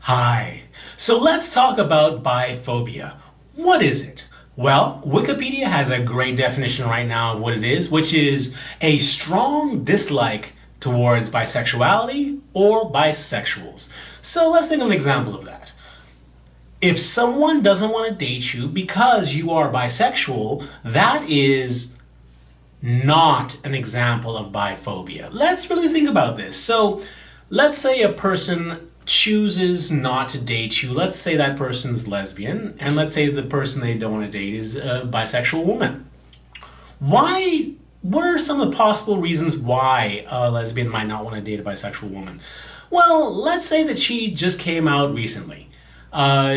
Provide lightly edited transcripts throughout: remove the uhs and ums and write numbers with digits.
Hi. So let's talk about biphobia. What is it? Well, Wikipedia has a great definition right now of what it is, which is a strong dislike towards bisexuality or bisexuals. So let's think of an example of that. If someone doesn't want to date you because you are bisexual, that is not an example of biphobia. Let's really think about this. So let's say a person chooses not to date you. Let's say that person's lesbian, and let's say the person they don't want to date is a bisexual woman. Why? What are some of the possible reasons why a lesbian might not want to date a bisexual woman? Well, let's say that she just came out recently.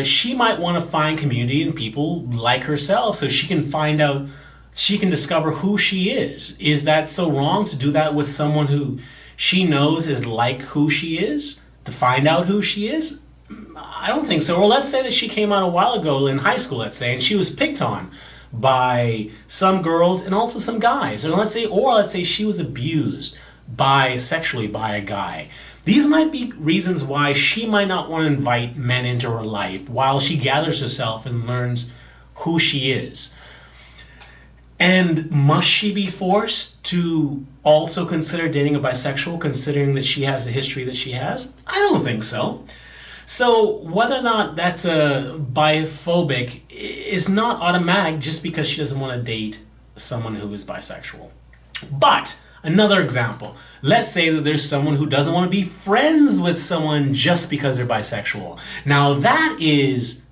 She might want to find community in people like herself so she can find out, she can discover who she is. Is that so wrong to do that with someone who she knows is like who she is? To find out who she is? I don't think so. Or let's say that she came out a while ago in high school, let's say, and she was picked on by some girls and also some guys. Or let's say she was abused sexually by a guy. These might be reasons why she might not want to invite men into her life while she gathers herself and learns who she is. And must she be forced to also consider dating a bisexual, considering that she has a history that she has? I don't think so. So whether or not that's a biphobic is not automatic just because she doesn't want to date someone who is bisexual. But another example, let's say that there's someone who doesn't want to be friends with someone just because they're bisexual. Now that is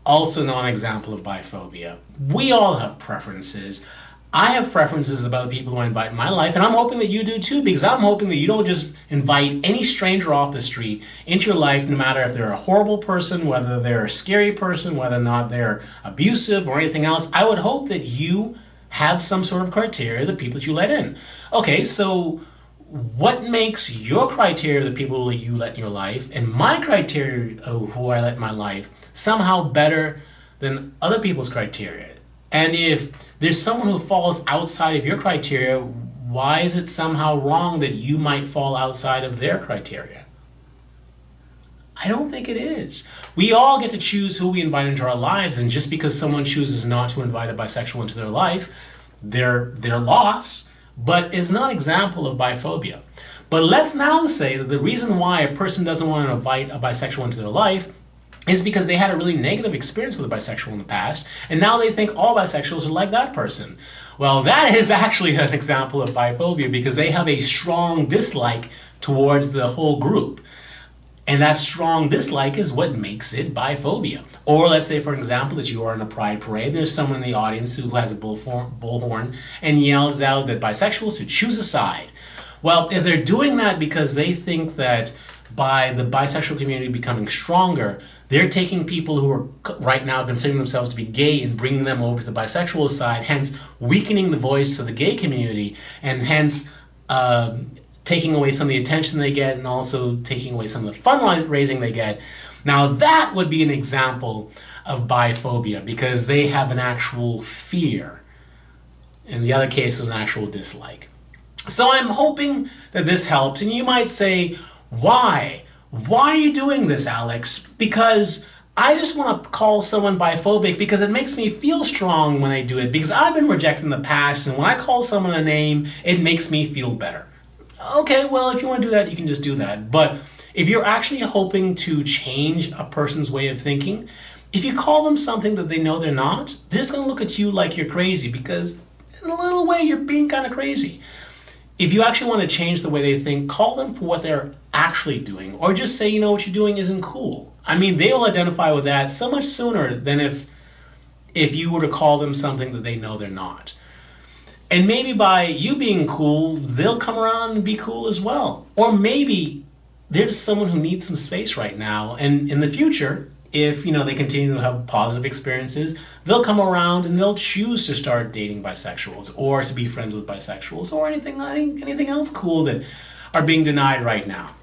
also not an example of biphobia. We all have preferences. I have preferences about the people who I invite in my life, and I'm hoping that you do too, because I'm hoping that you don't just invite any stranger off the street into your life, no matter if they're a horrible person, whether they're a scary person, whether or not they're abusive or anything else. I would hope that you have some sort of criteria, the people that you let in. Okay, so what makes your criteria, the people that you let in your life, and my criteria of who I let in my life, somehow better than other people's criteria? And if there's someone who falls outside of your criteria, why is it somehow wrong that you might fall outside of their criteria? I don't think it is. We all get to choose who we invite into our lives, and just because someone chooses not to invite a bisexual into their life, their loss, but it's not an example of biphobia. But let's now say that the reason why a person doesn't want to invite a bisexual into their life is because they had a really negative experience with a bisexual in the past, and now they think all bisexuals are like that person. Well, that is actually an example of biphobia because they have a strong dislike towards the whole group. And that strong dislike is what makes it biphobia. Or let's say, for example, that you are in a pride parade, there's someone in the audience who has a bullhorn and yells out that bisexuals should choose a side. Well, if they're doing that because they think that by the bisexual community becoming stronger, they're taking people who are right now considering themselves to be gay and bringing them over to the bisexual side, hence weakening the voice of the gay community, and hence taking away some of the attention they get and also taking away some of the fundraising they get. Now that would be an example of biphobia because they have an actual fear. In the other case, it was an actual dislike. So I'm hoping that this helps. And you might say, why? Why are you doing this, Alex? Because I just want to call someone biphobic because it makes me feel strong when I do it, because I've been rejected in the past, and when I call someone a name, it makes me feel better. Okay, well, if you want to do that, you can just do that. But if you're actually hoping to change a person's way of thinking, if you call them something that they know they're not, they're just going to look at you like you're crazy, because in a little way, you're being kind of crazy. If you actually want to change the way they think, call them for what they're actually doing, or just say, you know, what you're doing isn't cool. I mean, they will identify with that so much sooner than if you were to call them something that they know they're not. And maybe by you being cool, they'll come around and be cool as well. Or maybe there's someone who needs some space right now, and in the future, if they continue to have positive experiences, they'll come around and they'll choose to start dating bisexuals or to be friends with bisexuals or anything else cool that are being denied right now.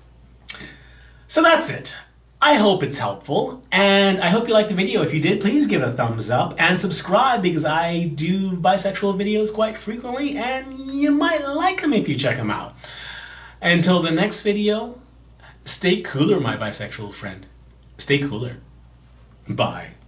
So that's it. I hope it's helpful, and I hope you liked the video. If you did, please give it a thumbs up and subscribe, because I do bisexual videos quite frequently and you might like them if you check them out. Until the next video, stay cooler, my bisexual friend. stay cooler. Bye.